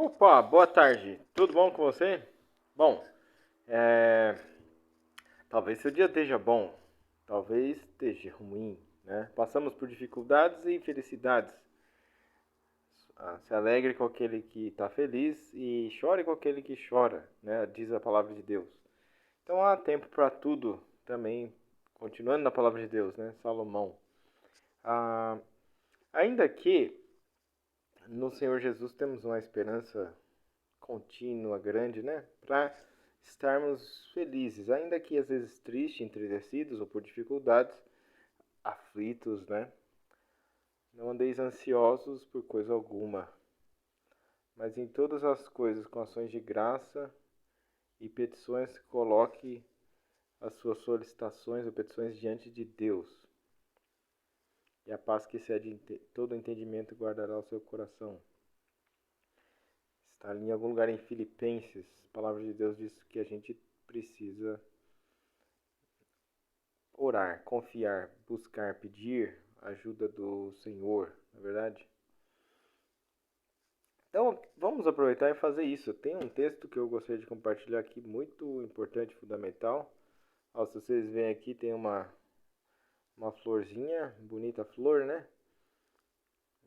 Opa, boa tarde. Tudo bom com você? Bom, é, talvez seu dia esteja bom, talvez esteja ruim, né? Passamos por dificuldades e felicidades. Se alegre com aquele que está feliz e chore com aquele que chora, né? Diz a palavra de Deus. Então há tempo para tudo também, continuando na palavra de Deus, né? Salomão. Ah, ainda que no Senhor Jesus temos uma esperança contínua, grande, né? Para estarmos felizes, ainda que às vezes tristes, entristecidos ou por dificuldades, aflitos, né? Não andeis ansiosos por coisa alguma, mas em todas as coisas com ações de graça e petições coloque as suas solicitações ou petições diante de Deus. E a paz que excede todo entendimento guardará o seu coração. Está ali em algum lugar em Filipenses, a palavra de Deus diz que a gente precisa orar, confiar, buscar, pedir ajuda do Senhor, na verdade? Então, vamos aproveitar e fazer isso. Tem um texto que eu gostaria de compartilhar aqui, muito importante, fundamental. Ó, se vocês veem aqui, tem uma florzinha, bonita flor, né?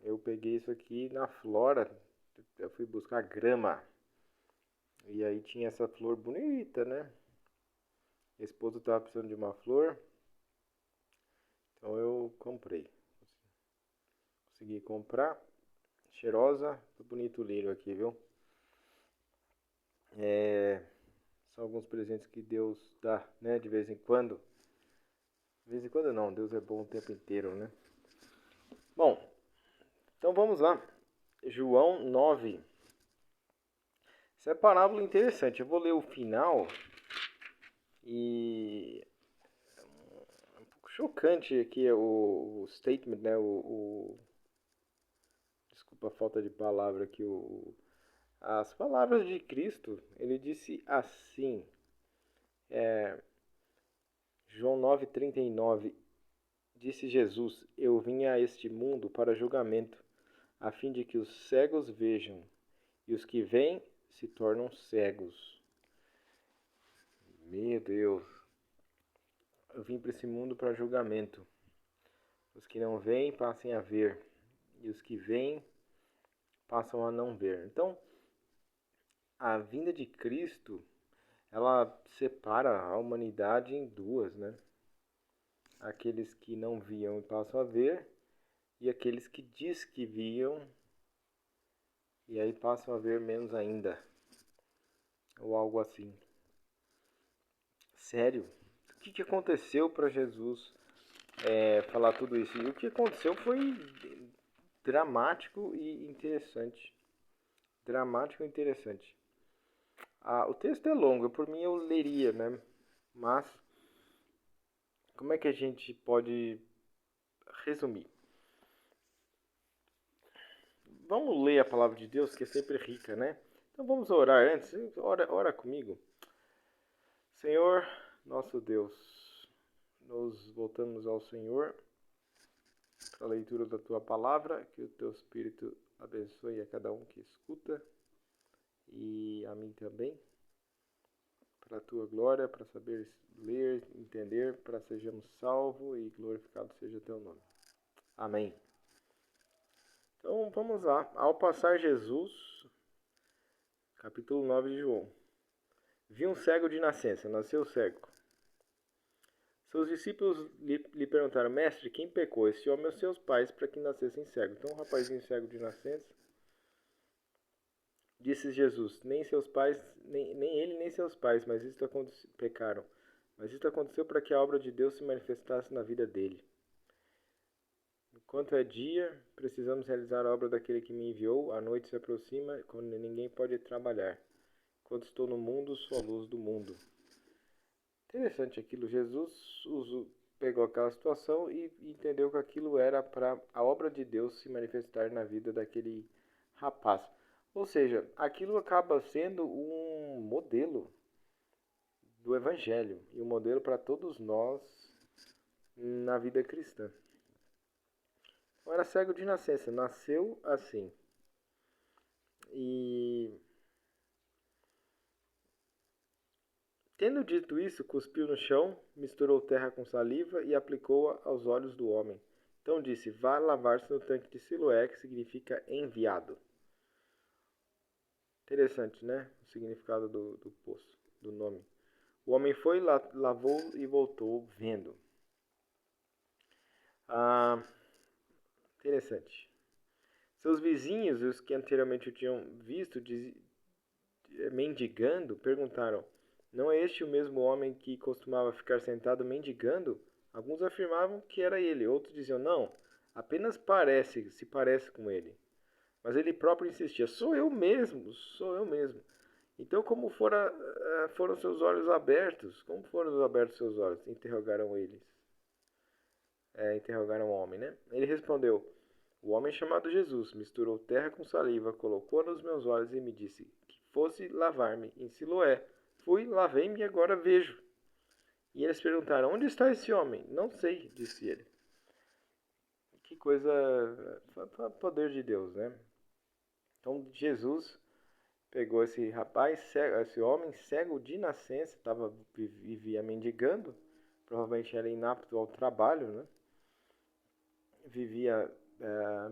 Eu peguei isso aqui na flora, eu fui buscar grama. E aí tinha essa flor bonita, né? A esposa estava precisando de uma flor, então eu comprei. Consegui comprar. Cheirosa, bonito o lírio aqui, viu? São alguns presentes que Deus dá, né? De vez em quando. De vez em quando não, Deus é bom o tempo inteiro, né? Bom, então vamos lá. João 9. Essa é uma parábola interessante. Eu vou ler o final e é um pouco chocante aqui o statement, né? Desculpa a falta de palavra aqui. As palavras de Cristo. Ele disse assim. João 9:39. Disse Jesus: Eu vim a este mundo para julgamento, a fim de que os cegos vejam e os que veem se tornam cegos. Meu Deus, eu vim para esse mundo para julgamento. Os que não veem passem a ver e os que veem passam a não ver. Então, a vinda de Cristo, ela separa a humanidade em duas, né? Aqueles que não viam e passam a ver e aqueles que diz que viam e aí passam a ver menos ainda, ou algo assim. Sério? O que aconteceu para Jesus falar tudo isso? E o que aconteceu foi dramático e interessante. Dramático e interessante. O texto é longo, por mim eu leria, né? Mas, como é que a gente pode resumir? Vamos ler a palavra de Deus, que é sempre rica, né? Então vamos orar antes. Ora comigo. Senhor, nosso Deus, nós voltamos ao Senhor para a leitura da Tua palavra, que o Teu Espírito abençoe a cada um que escuta e a mim também, para a Tua glória, para saber ler, entender, para sejamos salvos e glorificado seja Teu nome. Amém. Então vamos lá. Ao passar Jesus, capítulo 9 de João, viu um cego de nascença, nasceu cego. Seus discípulos lhe perguntaram: Mestre, quem pecou, esse homem ou seus pais, para que nascessem cego? Então, um rapazinho cego de nascença. Disse Jesus: Nem seus pais, nem ele, nem seus pais, mas isto pecaram. Mas isto aconteceu para que a obra de Deus se manifestasse na vida dele. Enquanto é dia, precisamos realizar a obra daquele que me enviou. A noite se aproxima, quando ninguém pode trabalhar. Quando estou no mundo, sou a luz do mundo. Interessante aquilo. Jesus pegou aquela situação e entendeu que aquilo era para a obra de Deus se manifestar na vida daquele rapaz. Ou seja, aquilo acaba sendo um modelo do Evangelho e um modelo para todos nós na vida cristã. Eu era cego de nascença, nasceu assim. E Tendo dito isso, cuspiu no chão, misturou terra com saliva e aplicou-a aos olhos do homem. Então disse: vá lavar-se no tanque de Siloé, que significa enviado. Interessante, né? O significado do poço, do nome. O homem foi, lavou e voltou vendo. Interessante. Seus vizinhos, os que anteriormente o tinham visto mendigando, perguntaram: não é este o mesmo homem que costumava ficar sentado mendigando? Alguns afirmavam que era ele, outros diziam: não, apenas se parece com ele. Mas ele próprio insistia: sou eu mesmo, sou eu mesmo. Então, como foram seus olhos abertos? Como foram abertos seus olhos? Interrogaram eles. Interrogaram o homem, né? Ele respondeu: o homem chamado Jesus misturou terra com saliva, colocou nos meus olhos e me disse que fosse lavar-me em Siloé. Fui, lavei-me e agora vejo. E eles perguntaram: onde está esse homem? Não sei, disse ele. Que coisa, poder de Deus, né? Então Jesus pegou esse rapaz, esse homem cego de nascença, vivia mendigando, provavelmente era inapto ao trabalho, né? Vivia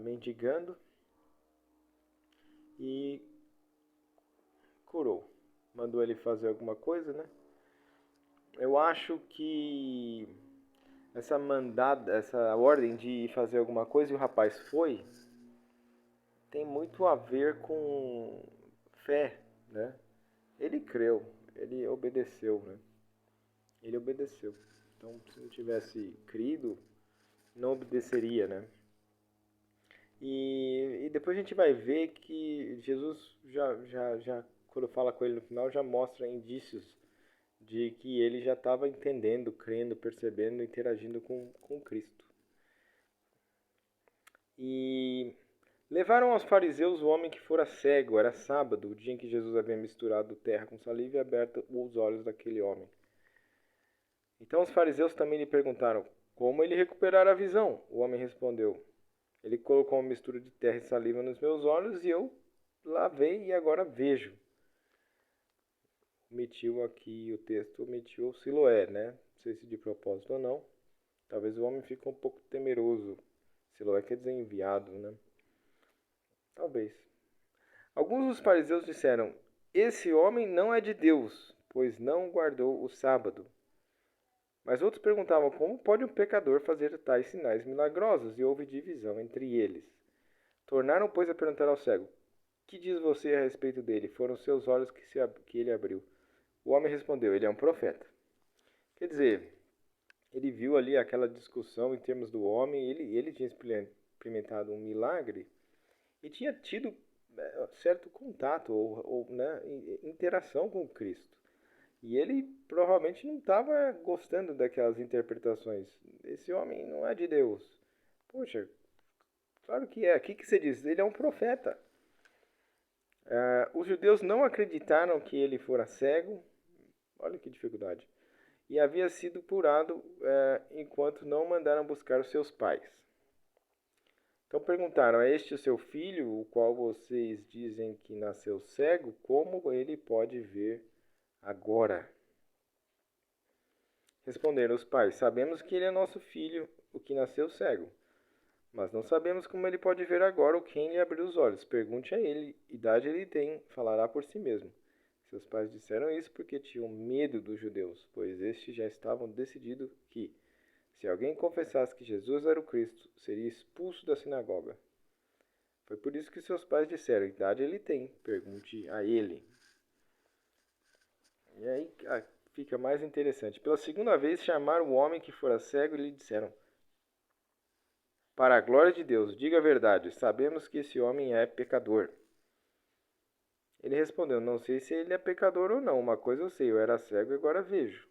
mendigando e curou. Mandou ele fazer alguma coisa, né? Eu acho que essa ordem de fazer alguma coisa e o rapaz foi, tem muito a ver com fé, né? Ele creu, ele obedeceu, né? Ele obedeceu. Então, se não tivesse crido, não obedeceria, né? E depois a gente vai ver que Jesus já quando fala com ele no final, já mostra indícios de que ele já estava entendendo, crendo, percebendo, interagindo com Cristo. E levaram aos fariseus o homem que fora cego. Era sábado, o dia em que Jesus havia misturado terra com saliva e aberto os olhos daquele homem. Então os fariseus também lhe perguntaram: como ele recuperara a visão? O homem respondeu: ele colocou uma mistura de terra e saliva nos meus olhos e eu lavei e agora vejo. Omitiu aqui o texto, omitiu Siloé, né? Não sei se de propósito ou não. Talvez o homem fique um pouco temeroso. Siloé quer dizer enviado, né? Talvez. Alguns dos fariseus disseram: esse homem não é de Deus, pois não guardou o sábado. Mas outros perguntavam: como pode um pecador fazer tais sinais milagrosos? E houve divisão entre eles. Tornaram, pois, a perguntar ao cego: que diz você a respeito dele? Foram seus olhos que ele abriu. O homem respondeu: ele é um profeta. Quer dizer, ele viu ali aquela discussão em termos do homem, ele tinha experimentado um milagre e tinha tido certo contato ou né, interação com Cristo. E ele provavelmente não estava gostando daquelas interpretações. Esse homem não é de Deus. Poxa, claro que é. O que você diz? Ele é um profeta. Os judeus não acreditaram que ele fora cego. Olha que dificuldade. E havia sido curado enquanto não mandaram buscar os seus pais. Então perguntaram: é este o seu filho, o qual vocês dizem que nasceu cego? Como ele pode ver agora? Responderam os pais: sabemos que ele é nosso filho, o que nasceu cego. Mas não sabemos como ele pode ver agora ou quem lhe abriu os olhos. Pergunte a ele, idade ele tem, falará por si mesmo. Seus pais disseram isso porque tinham medo dos judeus, pois estes já estavam decididos que, se alguém confessasse que Jesus era o Cristo, seria expulso da sinagoga. Foi por isso que seus pais disseram: idade ele tem, pergunte a ele. E aí fica mais interessante. Pela segunda vez chamaram o homem que fora cego e lhe disseram: para a glória de Deus, diga a verdade, sabemos que esse homem é pecador. Ele respondeu: não sei se ele é pecador ou não, uma coisa eu sei, eu era cego e agora vejo.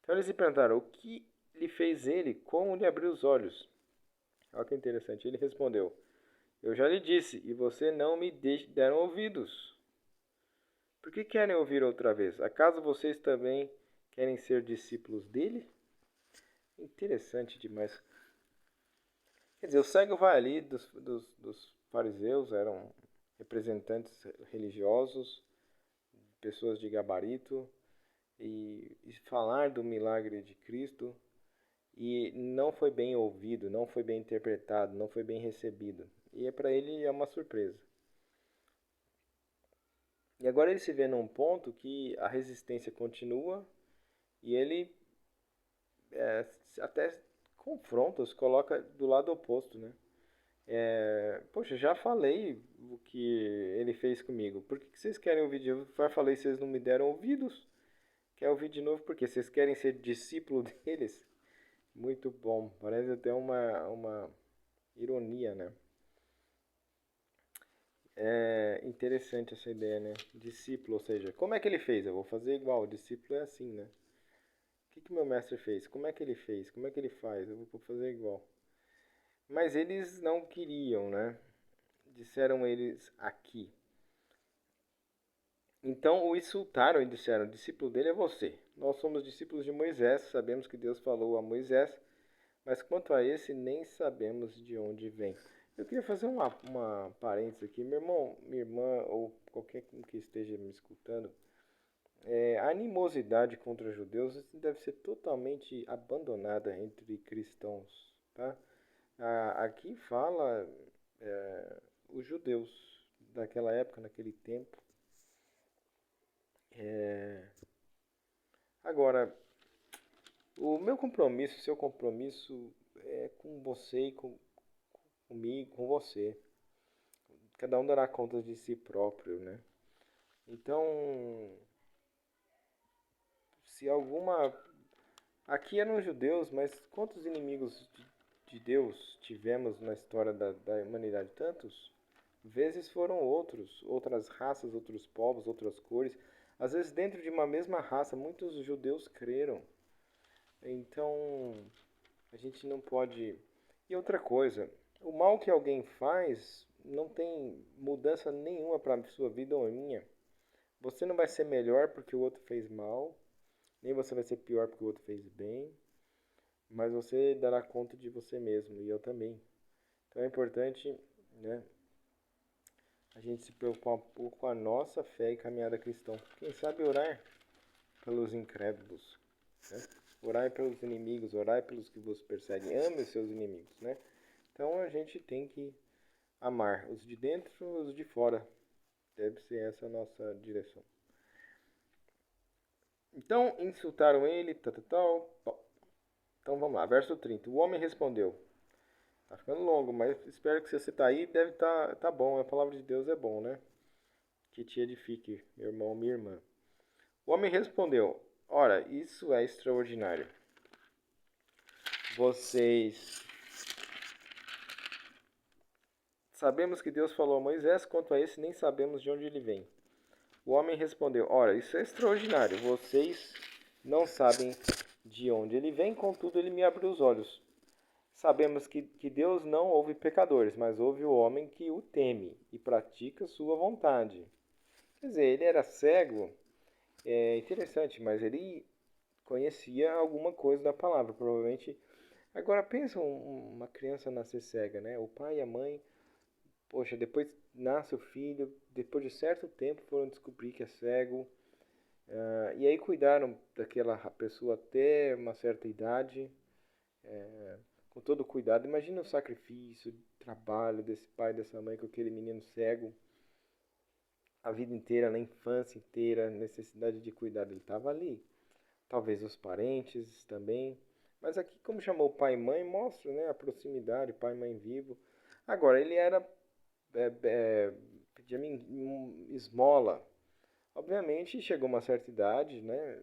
Então eles lhe perguntaram: o que lhe fez ele? Como lhe abriu os olhos? Olha que interessante. Ele respondeu: eu já lhe disse, e você não me deram ouvidos. Por que querem ouvir outra vez? Acaso vocês também querem ser discípulos dele? Interessante demais. Quer dizer, o cego vai ali dos fariseus, eram representantes religiosos, pessoas de gabarito, e falar do milagre de Cristo e não foi bem ouvido, não foi bem interpretado, não foi bem recebido. E para ele é uma surpresa. E agora ele se vê num ponto que a resistência continua e ele até confronta, os coloca do lado oposto, né? Poxa, já falei o que ele fez comigo. Por que vocês querem ouvir de novo? Eu já falei, vocês não me deram ouvidos. Quer ouvir de novo porque vocês querem ser discípulo deles? Muito bom. Parece até uma ironia, né? É interessante essa ideia, né? Discípulo, ou seja, como é que ele fez? Eu vou fazer igual. O discípulo é assim, né? O que meu mestre fez? Como é que ele fez? Como é que ele faz? Eu vou fazer igual. Mas eles não queriam, né? Disseram eles aqui. Então o insultaram e disseram: o discípulo dele é você. Nós somos discípulos de Moisés, sabemos que Deus falou a Moisés, mas quanto a esse nem sabemos de onde vem. Eu queria fazer uma parênteses aqui. Meu irmão, minha irmã ou qualquer um que esteja me escutando, a animosidade contra os judeus deve ser totalmente abandonada entre cristãos. Tá? Aqui fala os judeus daquela época, naquele tempo. Agora, o meu compromisso, o seu compromisso é com você e comigo, com você. Cada um dará conta de si próprio, né? Então, se alguma... Aqui eram judeus, mas quantos inimigos de Deus tivemos na história da humanidade? Tantos? Vezes foram outras raças, outros povos, outras cores. Às vezes dentro de uma mesma raça, muitos judeus creram. Então, a gente não pode... E outra coisa, o mal que alguém faz não tem mudança nenhuma para a sua vida ou a minha. Você não vai ser melhor porque o outro fez mal, nem você vai ser pior porque o outro fez bem, mas você dará conta de você mesmo, e eu também. Então é importante, né, a gente se preocupar um pouco com a nossa fé e caminhada cristã. Quem sabe orar pelos incrédulos, né? Orai pelos inimigos, orai pelos que vos perseguem, ame os seus inimigos, né? Então a gente tem que amar os de dentro e os de fora. Deve ser essa a nossa direção. Então insultaram ele, tal. Então vamos lá, verso 30. O homem respondeu. Tá ficando longo, mas espero que se você tá aí, deve tá bom. A palavra de Deus é bom, né? Que te edifique, meu irmão, minha irmã. O homem respondeu: ora, isso é extraordinário. Vocês sabemos que Deus falou a Moisés, quanto a esse nem sabemos de onde ele vem. O homem respondeu: ora, isso é extraordinário. Vocês não sabem de onde ele vem, contudo ele me abriu os olhos. Sabemos que Deus não ouve pecadores, mas ouve o homem que o teme e pratica sua vontade. Quer dizer, ele era cego, é interessante, mas ele conhecia alguma coisa da palavra, provavelmente. Agora pensa uma criança nascer cega, né? O pai e a mãe, poxa, depois nasce o filho, depois de certo tempo foram descobrir que é cego, e aí cuidaram daquela pessoa até uma certa idade, com todo cuidado. Imagina o sacrifício, o trabalho desse pai e dessa mãe com aquele menino cego, a vida inteira, na infância inteira, a necessidade de cuidado. Ele estava ali. Talvez os parentes também. Mas aqui, como chamou pai e mãe, mostra, né, a proximidade, pai e mãe vivo. Agora, ele era pedia esmola. Obviamente, chegou uma certa idade, né,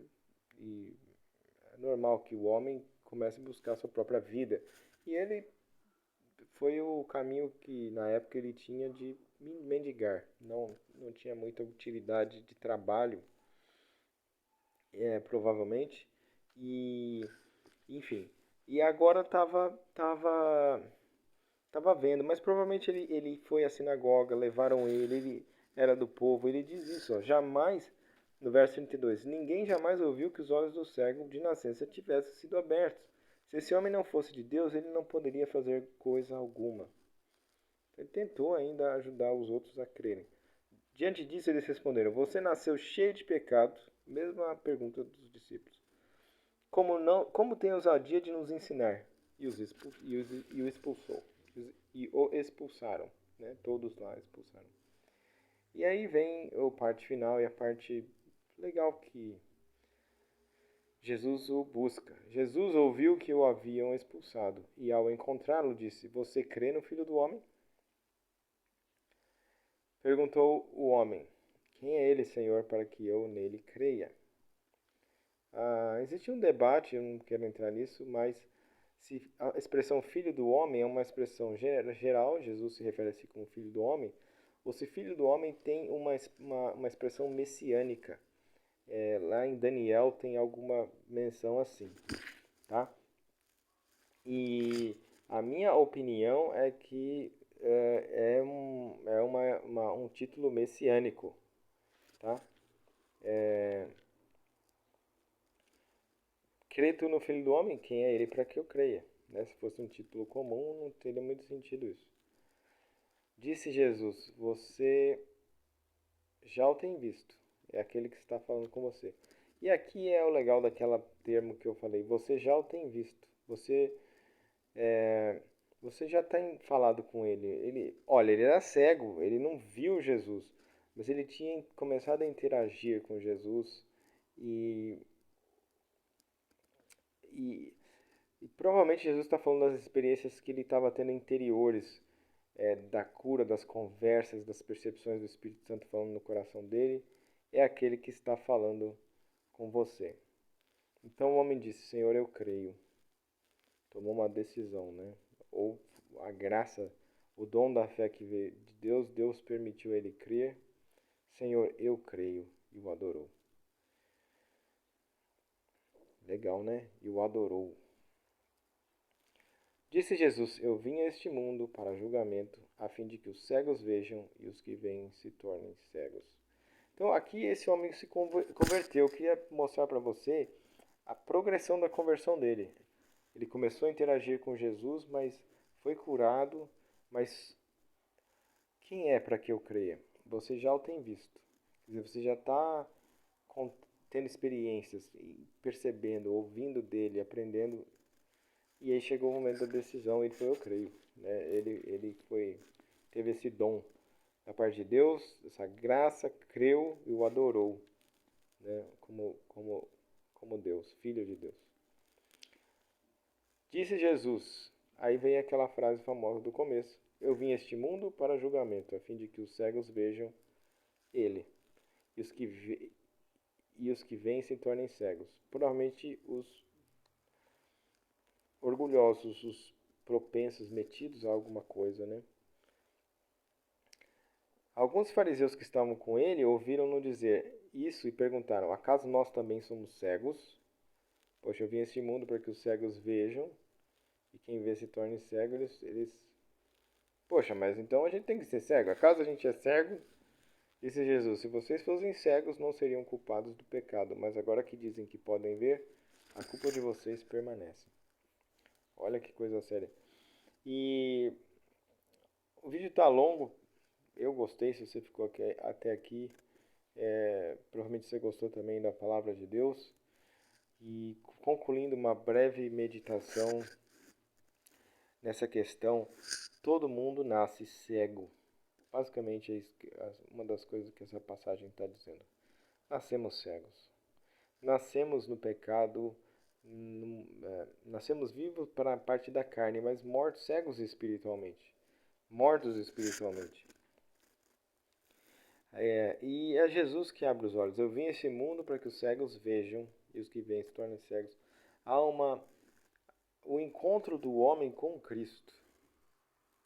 e é normal que o homem comece a buscar a sua própria vida. E ele foi o caminho que na época ele tinha de mendigar. Não tinha muita utilidade de trabalho, provavelmente. E, enfim. E agora tava vendo, mas provavelmente ele foi à sinagoga, levaram ele era do povo. Ele diz isso, ó, jamais, no verso 32, ninguém jamais ouviu que os olhos do cego de nascença tivessem sido abertos. Se esse homem não fosse de Deus, ele não poderia fazer coisa alguma. Ele tentou ainda ajudar os outros a crerem. Diante disso, eles responderam: Você nasceu cheio de pecado. Mesma pergunta dos discípulos. Como tem ousadia de nos ensinar? E o expulsou. E o expulsaram. Né? Todos lá expulsaram. E aí vem a parte final e a parte legal que Jesus o busca. Jesus ouviu que o haviam expulsado e, ao encontrá-lo, disse: Você crê no Filho do Homem? Perguntou o homem: Quem é ele, Senhor, para que eu nele creia? Existe um debate, eu não quero entrar nisso, mas se a expressão Filho do Homem é uma expressão geral, Jesus se refere a si como Filho do Homem, ou se Filho do Homem tem uma expressão messiânica. Lá em Daniel tem alguma menção assim, tá? E a minha opinião é que é um título messiânico, tá? Crê tu no Filho do Homem? Quem é ele para que eu creia? Né? Se fosse um título comum, não teria muito sentido isso. Disse Jesus: Você já o tem visto. É aquele que está falando com você. E aqui é o legal daquela termo que eu falei. Você já o tem visto. Você já tem falado com ele. Olha, ele era cego. Ele não viu Jesus. Mas ele tinha começado a interagir com Jesus. E, e, e provavelmente Jesus está falando das experiências que ele estava tendo interiores. Da cura, das conversas, das percepções do Espírito Santo falando no coração dele, é aquele que está falando com você. Então o homem disse: Senhor, eu creio. Tomou uma decisão, né? Ou a graça, o dom da fé que veio de Deus, Deus permitiu ele crer. Senhor, eu creio. E o adorou. Legal, né? E o adorou. Disse Jesus: Eu vim a este mundo para julgamento, a fim de que os cegos vejam e os que veem se tornem cegos. Então aqui esse homem se converteu. Eu queria mostrar para você a progressão da conversão dele. Ele começou a interagir com Jesus, mas foi curado. Mas quem é para que eu creia? Você já o tem visto. Quer dizer, você já está tendo experiências, percebendo, ouvindo dele, aprendendo. E aí chegou o momento da decisão. Ele foi: eu creio. Né? Teve esse dom da parte de Deus, essa graça, creu e o adorou, né? Como Deus, Filho de Deus. Disse Jesus, aí vem aquela frase famosa do começo: Eu vim a este mundo para julgamento, a fim de que os cegos vejam ele, e os que veem se tornem cegos. Provavelmente os orgulhosos, os propensos, metidos a alguma coisa, né? Alguns fariseus que estavam com ele ouviram-no dizer isso e perguntaram: Acaso nós também somos cegos? Poxa, eu vim a este mundo para que os cegos vejam e quem vê se torne cego. Poxa, mas então a gente tem que ser cego? Acaso a gente é cego? Disse Jesus: Se vocês fossem cegos, não seriam culpados do pecado, mas agora que dizem que podem ver, a culpa de vocês permanece. Olha que coisa séria. E o vídeo está longo. Eu gostei. Se você ficou até aqui, provavelmente você gostou também da palavra de Deus. E concluindo uma breve meditação nessa questão, todo mundo nasce cego. Basicamente é isso uma das coisas que essa passagem está dizendo. Nascemos cegos. Nascemos no pecado, nascemos vivos para a parte da carne, mas mortos, cegos espiritualmente. Mortos espiritualmente. E é Jesus que abre os olhos. Eu vim a esse mundo para que os cegos vejam e os que veem se tornem cegos. O encontro do homem com Cristo.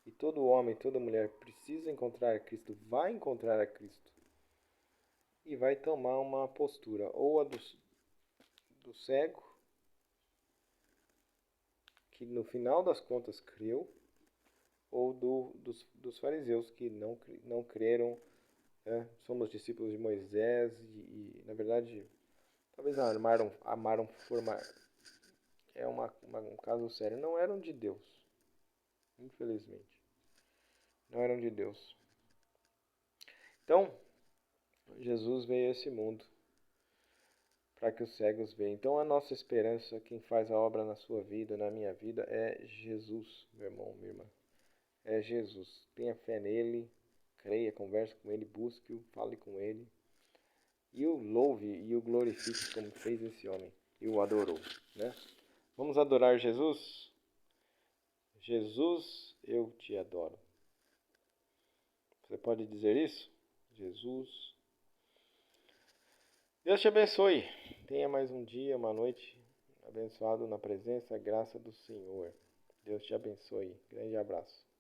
E todo homem, toda mulher precisa encontrar Cristo, vai encontrar a Cristo. E vai tomar uma postura, ou a do cego, que no final das contas creu, ou dos fariseus que não creram. Somos discípulos de Moisés e na verdade, talvez amaram formar. É um caso sério. Não eram de Deus, infelizmente. Não eram de Deus. Então, Jesus veio a esse mundo para que os cegos vejam. Então a nossa esperança, quem faz a obra na sua vida, na minha vida, é Jesus, meu irmão, minha irmã. É Jesus. Tenha fé nele, creia, converse com ele, busque-o, fale com ele. E o louve e o glorifique como fez esse homem. E o adorou, né? Vamos adorar Jesus? Jesus, eu te adoro. Você pode dizer isso? Jesus. Deus te abençoe. Tenha mais um dia, uma noite abençoado na presença e graça do Senhor. Deus te abençoe. Grande abraço.